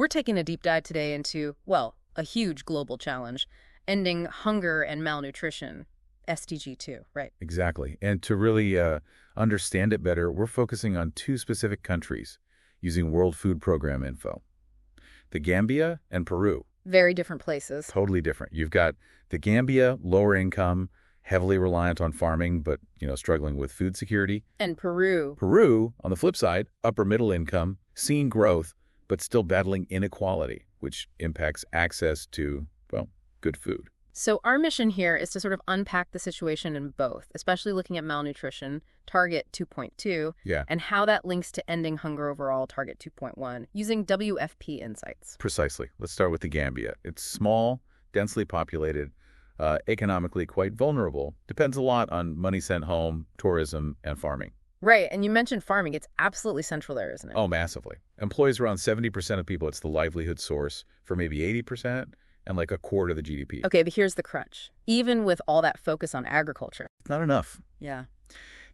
We're taking a deep dive today into, well, a huge global challenge, ending hunger and malnutrition. SDG 2, right? Exactly. And to really understand it better, we're focusing on two specific countries using World Food Program info. The Gambia and Peru. Very different places. Totally different. You've got the Gambia, lower income, heavily reliant on farming, but, struggling with food security. And Peru. Peru, on the flip side, upper middle income, seeing growth, but still battling inequality, which impacts access to, well, good food. So our mission here is to sort of unpack the situation in both, especially looking at malnutrition, target 2.2, and how that links to ending hunger overall, target 2.1, using WFP insights. Precisely. Let's start with the Gambia. It's small, densely populated, economically quite vulnerable. Depends a lot on money sent home, tourism, and farming. Right, and you mentioned farming. It's absolutely central there, isn't it? Oh, massively. Employs around 70% of people. It's the livelihood source for maybe 80%. And like a quarter of the GDP. Okay, but here's the crunch. Even with all that focus on agriculture. It's not enough. Yeah.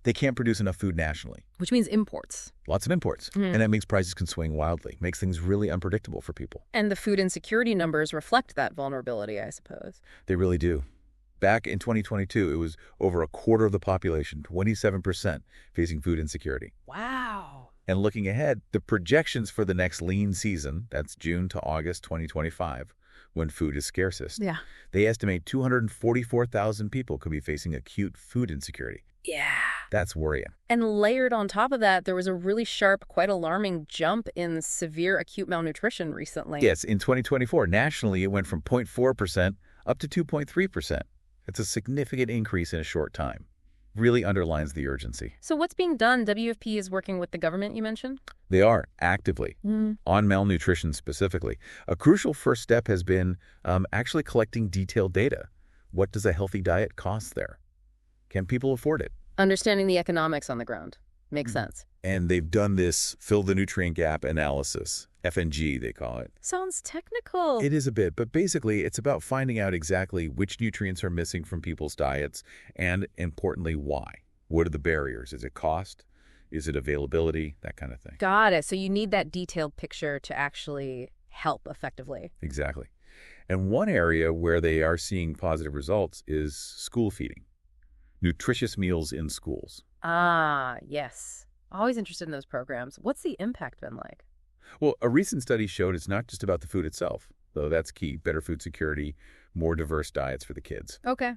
They can't produce enough food nationally. Which means imports. Lots of imports. And that makes prices can swing wildly. Makes things really unpredictable for people. And the food insecurity numbers reflect that vulnerability, I suppose. They really do. Back in 2022, it was over a quarter of the population, 27%, facing food insecurity. Wow. And looking ahead, the projections for the next lean season, that's June to August 2025, when food is scarcest. Yeah. They estimate 244,000 people could be facing acute food insecurity. Yeah. That's worrying. And layered on top of that, there was a really sharp, quite alarming jump in severe acute malnutrition recently. Yes, in 2024, nationally, it went from 0.4% up to 2.3%. It's a significant increase in a short time. Really underlines the urgency. So what's being done? WFP is working with the government, you mentioned? They are, actively, on malnutrition specifically. A crucial first step has been actually collecting detailed data. What does a healthy diet cost there? Can people afford it? Understanding the economics on the ground. Makes sense. And they've done this fill the nutrient gap analysis, FNG they call it. Sounds technical. It is a bit, but basically it's about finding out exactly which nutrients are missing from people's diets and, importantly, why. What are the barriers? Is it cost? Is it availability? That kind of thing. Got it. So you need that detailed picture to actually help effectively. Exactly. And one area where they are seeing positive results is school feeding. Nutritious meals in schools. Ah, yes. Always interested in those programs. What's the impact been like? Well, a recent study showed it's not just about the food itself, though that's key. Better food security, more diverse diets for the kids. Okay.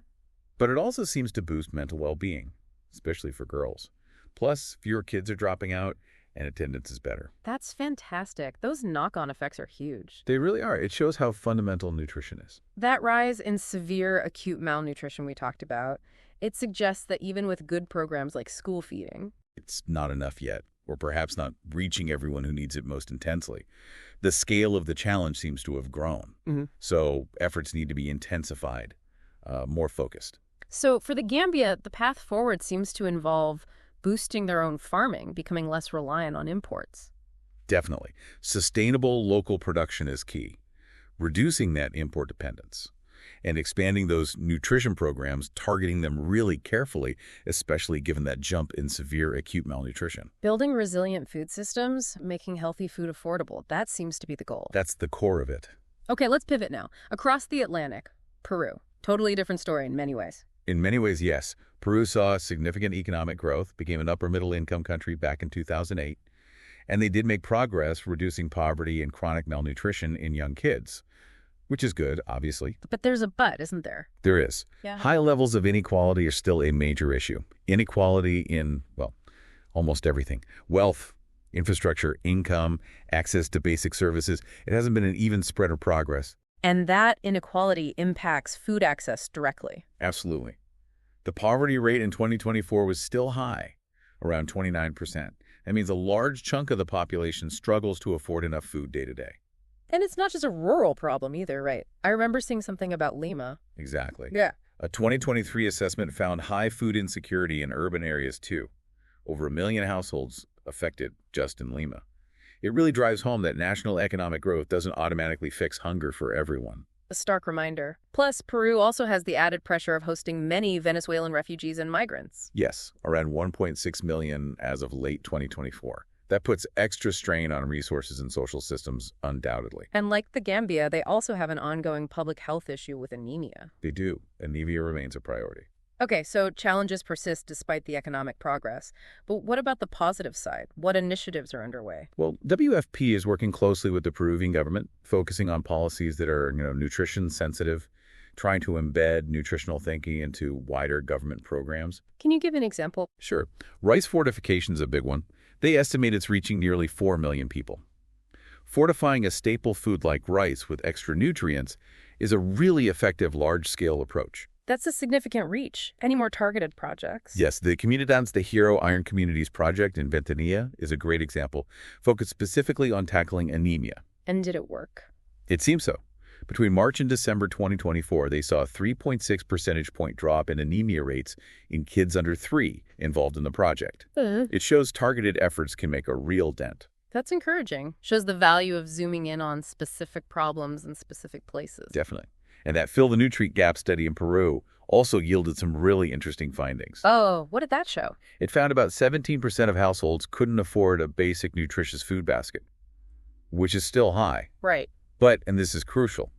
But it also seems to boost mental well-being, especially for girls. Plus, fewer kids are dropping out and attendance is better. That's fantastic. Those knock-on effects are huge. They really are. It shows how fundamental nutrition is. That rise in severe acute malnutrition we talked about, it suggests that even with good programs like school feeding, it's not enough yet, or perhaps not reaching everyone who needs it most intensely. The scale of the challenge seems to have grown. So efforts need to be intensified, more focused. So for the Gambia, the path forward seems to involve boosting their own farming, becoming less reliant on imports. Definitely. Sustainable local production is key. Reducing that import dependence and expanding those nutrition programs, targeting them really carefully, especially given that jump in severe acute malnutrition. Building resilient food systems, making healthy food affordable, that seems to be the goal. That's the core of it. Okay, let's pivot now. Across the Atlantic, Peru. Totally different story in many ways. In many ways, yes. Peru saw significant economic growth, became an upper middle income country back in 2008, and they did make progress reducing poverty and chronic malnutrition in young kids. Which is good, obviously. But there's a but, isn't there? There is. Yeah. High levels of inequality are still a major issue. Inequality in, well, almost everything. Wealth, infrastructure, income, access to basic services. It hasn't been an even spread of progress. And that inequality impacts food access directly. Absolutely. The poverty rate in 2024 was still high, around 29%. That means a large chunk of the population struggles to afford enough food day to day. And it's not just a rural problem either, right? I remember seeing something about Lima. Exactly. Yeah. A 2023 assessment found high food insecurity in urban areas too. Over 1 million households affected just in Lima. It really drives home that national economic growth doesn't automatically fix hunger for everyone. A stark reminder. Plus, Peru also has the added pressure of hosting many Venezuelan refugees and migrants. Yes, around 1.6 million as of late 2024. That puts extra strain on resources and social systems, undoubtedly. And like the Gambia, they also have an ongoing public health issue with anemia. They do. Anemia remains a priority. Okay, so challenges persist despite the economic progress. But what about the positive side? What initiatives are underway? Well, WFP is working closely with the Peruvian government, focusing on policies that are, nutrition sensitive, trying to embed nutritional thinking into wider government programs. Can you give an example? Sure. Rice fortification is a big one. They estimate it's reaching nearly 4 million people. Fortifying a staple food like rice with extra nutrients is a really effective large-scale approach. That's a significant reach. Any more targeted projects? Yes, the Comunidades de Hero Iron Communities project in Ventanilla is a great example, focused specifically on tackling anemia. And did it work? It seems so. Between March and December 2024, they saw a 3.6 percentage point drop in anemia rates in kids under 3 involved in the project. It shows targeted efforts can make a real dent. That's encouraging. Shows the value of zooming in on specific problems in specific places. Definitely. And that Fill the Nutrient Gap study in Peru also yielded some really interesting findings. Oh, what did that show? It found about 17% of households couldn't afford a basic nutritious food basket, which is still high. Right. But, and this is crucial,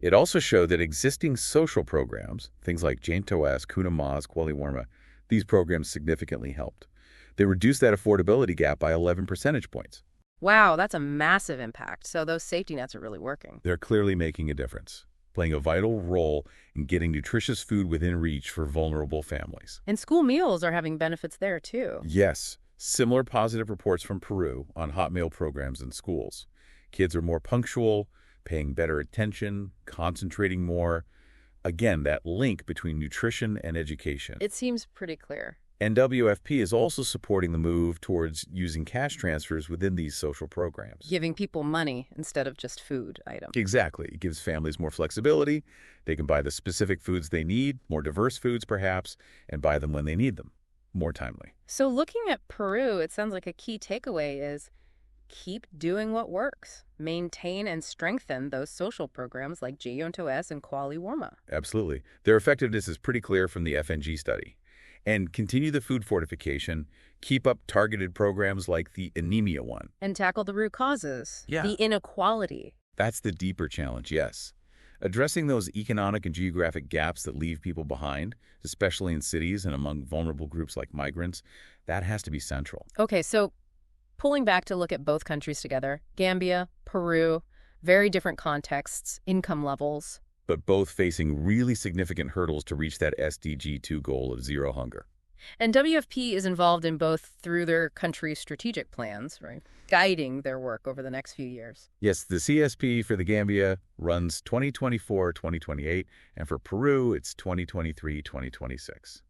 it also showed that existing social programs, things like Jaintoas, Kuna Mas, Kweli Warma, these programs significantly helped. They reduced that affordability gap by 11 percentage points. Wow, that's a massive impact. So those safety nets are really working. They're clearly making a difference, playing a vital role in getting nutritious food within reach for vulnerable families. And school meals are having benefits there, too. Yes, similar positive reports from Peru on hot meal programs in schools. Kids are more punctual, paying better attention, concentrating more. Again, that link between nutrition and education. It seems pretty clear. And WFP is also supporting the move towards using cash transfers within these social programs. Giving people money instead of just food items. Exactly. It gives families more flexibility. They can buy the specific foods they need, more diverse foods perhaps, and buy them when they need them, more timely. So looking at Peru, it sounds like a key takeaway is keep doing what works. Maintain and strengthen those social programs like Jaintoas and Kweli Warma. Absolutely. Their effectiveness is pretty clear from the FNG study. And continue the food fortification, keep up targeted programs like the anemia one. And tackle the root causes, Yeah. the inequality. That's the deeper challenge, yes. Addressing those economic and geographic gaps that leave people behind, especially in cities and among vulnerable groups like migrants, that has to be central. Okay, so pulling back to look at both countries together, Gambia, Peru, very different contexts, income levels. But both facing really significant hurdles to reach that SDG 2 goal of zero hunger. And WFP is involved in both through their country's strategic plans, right? Guiding their work over the next few years. Yes, the CSP for the Gambia runs 2024-2028, and for Peru, it's 2023-2026.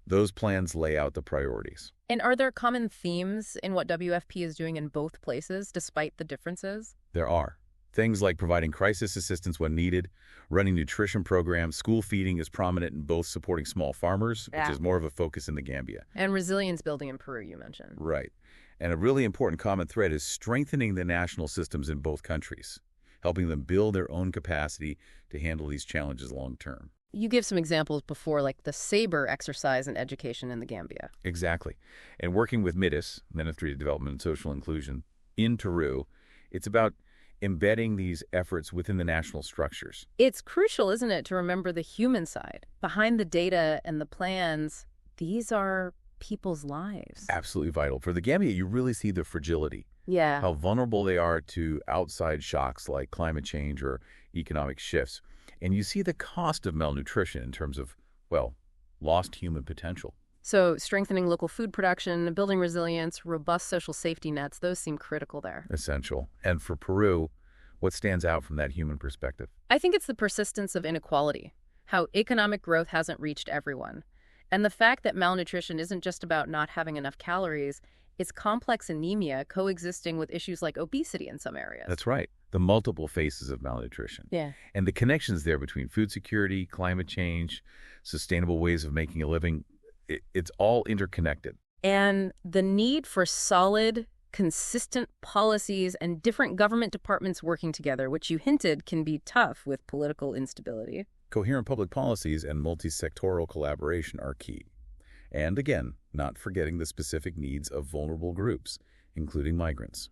Those plans lay out the priorities. And are there common themes in what WFP is doing in both places, despite the differences? There are. Things like providing crisis assistance when needed, running nutrition programs, school feeding is prominent in both, supporting small farmers, which is more of a focus in the Gambia. And resilience building in Peru, you mentioned. Right. And a really important common thread is strengthening the national systems in both countries, helping them build their own capacity to handle these challenges long term. You give some examples before, like the SABRE exercise in education in the Gambia. Exactly. And working with MIDIS, Ministry of Development and Social Inclusion, in Peru, it's about embedding these efforts within the national structures. It's crucial, isn't it, to remember the human side. Behind the data and the plans, these are people's lives. Absolutely vital. For the Gambia, you really see the fragility. Yeah. How vulnerable they are to outside shocks like climate change or economic shifts. And you see the cost of malnutrition in terms of, well, lost human potential. So strengthening local food production, building resilience, robust social safety nets, those seem critical there. Essential. And for Peru, what stands out from that human perspective? I think it's the persistence of inequality, how economic growth hasn't reached everyone. And the fact that malnutrition isn't just about not having enough calories, it's complex anemia coexisting with issues like obesity in some areas. That's right. The multiple faces of malnutrition. Yeah. And the connections there between food security, climate change, sustainable ways of making a living, it's all interconnected. And the need for solid, consistent policies and different government departments working together, which you hinted can be tough with political instability. Coherent public policies and multi-sectoral collaboration are key. And again, not forgetting the specific needs of vulnerable groups, including migrants.